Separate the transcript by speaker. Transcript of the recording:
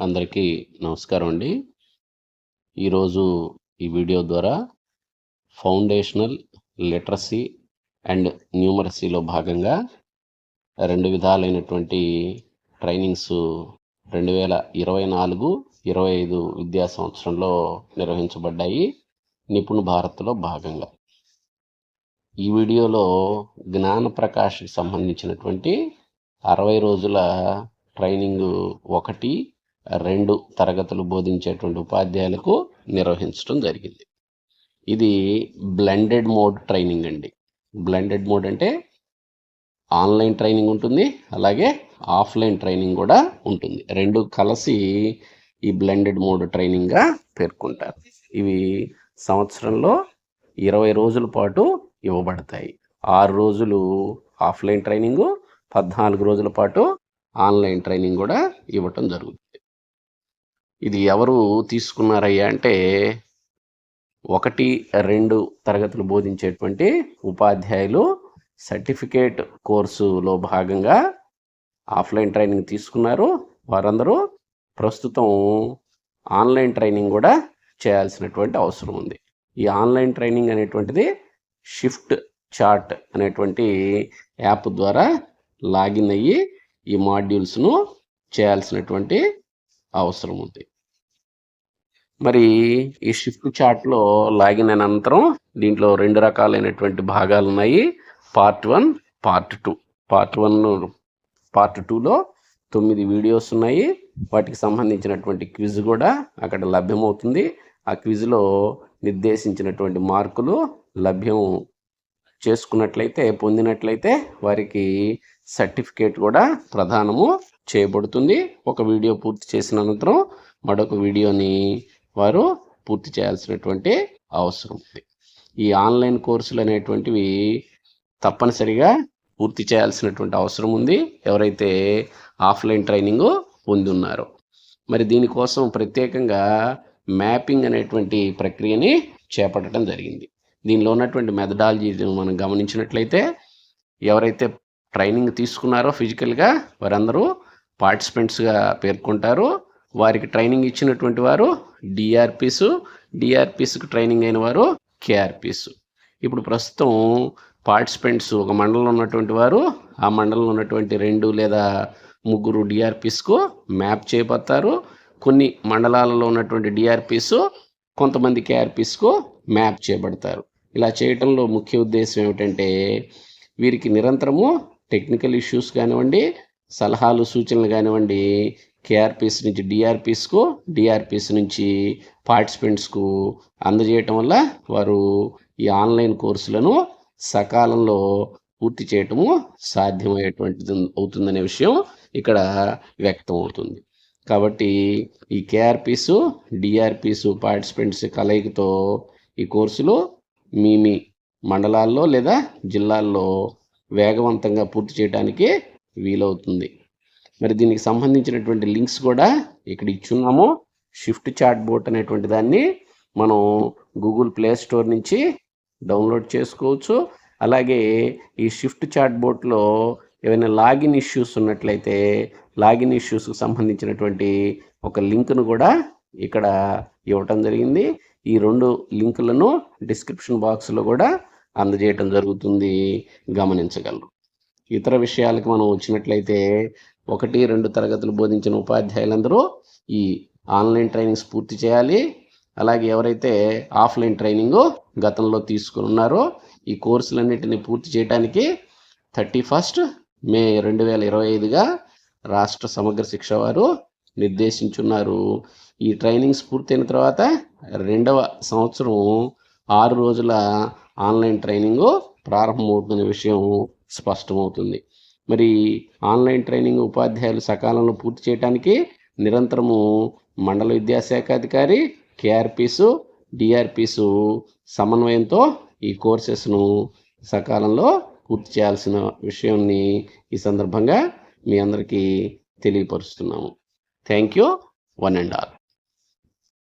Speaker 1: అందరికీ నమస్కారం అండి. ఈరోజు ఈ వీడియో ద్వారా ఫౌండేషనల్ లిటరసీ అండ్ న్యూమరసీలో భాగంగా 2 విధాలైనటువంటి ట్రైనింగ్స్ 2024-25 విద్యా సంవత్సరంలో నిర్వహించబడ్డాయి నిపుణ్ భారత్లో భాగంగా. ఈ వీడియోలో జ్ఞాన ప్రకాష్కి సంబంధించినటువంటి 60 రోజుల ట్రైనింగ్ 1, 2 తరగతులు బోధించేటువంటి ఉపాధ్యాయులకు నిర్వహించడం జరిగింది. ఇది బ్లెండెడ్ మోడ్ ట్రైనింగ్ అండి. బ్లెండెడ్ మోడ్ అంటే ఆన్లైన్ ట్రైనింగ్ ఉంటుంది, అలాగే ఆఫ్లైన్ ట్రైనింగ్ కూడా ఉంటుంది. 2 కలిసి ఈ బ్లెండెడ్ మోడ్ ట్రైనింగ్గా పేర్కొంటారు. ఇవి సంవత్సరంలో 20 రోజుల పాటు ఇవ్వబడతాయి. 6 రోజులు ఆఫ్లైన్ ట్రైనింగు, 14 రోజుల పాటు ఆన్లైన్ ట్రైనింగ్ కూడా ఇవ్వటం జరుగుతుంది. ఇది ఎవరు తీసుకున్నారయ్యా అంటే 1, 2 తరగతులు బోధించేటువంటి ఉపాధ్యాయులు సర్టిఫికేట్ కోర్సులో భాగంగా ఆఫ్లైన్ ట్రైనింగ్ తీసుకున్నారు. వారందరూ ప్రస్తుతం ఆన్లైన్ ట్రైనింగ్ కూడా చేయాల్సినటువంటి అవసరం ఉంది. ఈ ఆన్లైన్ ట్రైనింగ్ అనేటువంటిది షిఫ్ట్ చార్ట్ అనేటువంటి యాప్ ద్వారా లాగిన్ అయ్యి ఈ మాడ్యూల్స్ను చేయాల్సినటువంటి అవసరం ఉంది. మరి ఈ షిఫ్ట్ చార్ట్లో లాగిన్ అయిన అనంతరం దీంట్లో 2 రకాలైనటువంటి భాగాలు ఉన్నాయి. Part 1, part 2. పార్ట్ 2లో 9 వీడియోస్ ఉన్నాయి. వాటికి సంబంధించినటువంటి క్విజ్ కూడా అక్కడ లభ్యమవుతుంది. ఆ క్విజ్లో నిర్దేశించినటువంటి మార్కులు లభ్యం పొందినట్లయితే వారికి సర్టిఫికేట్ కూడా ప్రదానము చేయబడుతుంది. ఒక వీడియో పూర్తి చేసిన అనంతరం మరొక వీడియోని వారు పూర్తి చేయాల్సినటువంటి అవసరం ఉంది. ఈ ఆన్లైన్ కోర్సులు అనేటువంటివి తప్పనిసరిగా పూర్తి చేయాల్సినటువంటి అవసరం ఉంది ఎవరైతే ఆఫ్లైన్ ట్రైనింగ్ పొంది ఉన్నారో. మరి దీనికోసం ప్రత్యేకంగా మ్యాపింగ్ అనేటువంటి ప్రక్రియని చేపట్టడం జరిగింది. దీనిలో ఉన్నటువంటి మెథడాలజీ మనం గమనించినట్లయితే ఎవరైతే ట్రైనింగ్ తీసుకున్నారో ఫిజికల్గా వారందరూ పార్టిసిపెంట్స్గా పేర్కొంటారు. వారికి ట్రైనింగ్ ఇచ్చినటువంటి వారు డిఆర్పీస్కి ట్రైనింగ్ అయిన వారు కేఆర్పీస్. ఇప్పుడు ప్రస్తుతం పార్టిసిపెంట్స్ ఒక మండలంలో ఉన్నటువంటి వారు ఆ మండలంలో ఉన్నటువంటి 2 లేదా 3 డిఆర్పీస్కు మ్యాప్ చేయబడతారు. కొన్ని మండలాలలో ఉన్నటువంటి డిఆర్పీస్ కొంతమంది కేఆర్పీస్కు మ్యాప్ చేయబడతారు. ఇలా చేయటంలో ముఖ్య ఉద్దేశం ఏమిటంటే వీరికి నిరంతరము టెక్నికల్ ఇష్యూస్ కానివ్వండి, సలహాలు సూచనలు కానివ్వండి కేఆర్పీస్ నుంచి డిఆర్పీస్కు, డిఆర్పీస్ నుంచి పార్టిసిపెంట్స్కు అందజేయటం వల్ల వారు ఈ ఆన్లైన్ కోర్సులను సకాలంలో పూర్తి చేయటము సాధ్యమయ్యేటువంటిది అవుతుందనే విషయం ఇక్కడ వ్యక్తం అవుతుంది. కాబట్టి ఈ కేఆర్పీస్, డిఆర్పీస్ పార్టిసిపెంట్స్ కలయికతో ఈ కోర్సులు మీ మండలాల్లో లేదా జిల్లాల్లో వేగవంతంగా పూర్తి చేయడానికి వీలవుతుంది. మరి దీనికి సంబంధించినటువంటి లింక్స్ కూడా ఇక్కడ ఇచ్చున్నాము. షిఫ్ట్ చాట్ బోట్ అనేటువంటి దాన్ని మనం గూగుల్ ప్లే స్టోర్ నుంచి డౌన్లోడ్ చేసుకోవచ్చు. అలాగే ఈ షిఫ్ట్ చాట్ బోట్లో ఏవైనా లాగిన్ ఇష్యూస్ ఉన్నట్లయితే లాగిన్ ఇష్యూస్కి సంబంధించినటువంటి ఒక లింక్ను కూడా ఇక్కడ ఇవ్వటం జరిగింది. ఈ 2 లింకులను డిస్క్రిప్షన్ బాక్స్లో కూడా అందజేయటం జరుగుతుంది, గమనించగలరు. ఇతర విషయాలకు మనం వచ్చినట్లయితే 1, 2 తరగతులు బోధించిన ఉపాధ్యాయులందరూ ఈ ఆన్లైన్ ట్రైనింగ్స్ పూర్తి చేయాలి. అలాగే ఎవరైతే ఆఫ్లైన్ ట్రైనింగ్ గతంలో తీసుకుని ఉన్నారో ఈ కోర్సులన్నింటినీ పూర్తి చేయడానికి 31 మే 2025గా రాష్ట్ర సమగ్ర శిక్ష వారు నిర్దేశించున్నారు. ఈ ట్రైనింగ్స్ పూర్తయిన తర్వాత 2వ సంవత్సరం 6 రోజుల ఆన్లైన్ ట్రైనింగ్ ప్రారంభమవుతున్న విషయం స్పష్టమవుతుంది. మరి ఆన్లైన్ ట్రైనింగ్ ఉపాధ్యాయులు సకాలంలో పూర్తి చేయడానికి నిరంతరము మండల విద్యాశాఖ అధికారి, కేఆర్పీసు, డిఆర్పీసు సమన్వయంతో ఈ కోర్సెస్ను సకాలంలో పూర్తి చేయాల్సిన విషయాన్ని ఈ సందర్భంగా మీ అందరికీ తెలియపరుస్తున్నాము. Thank you, one and all.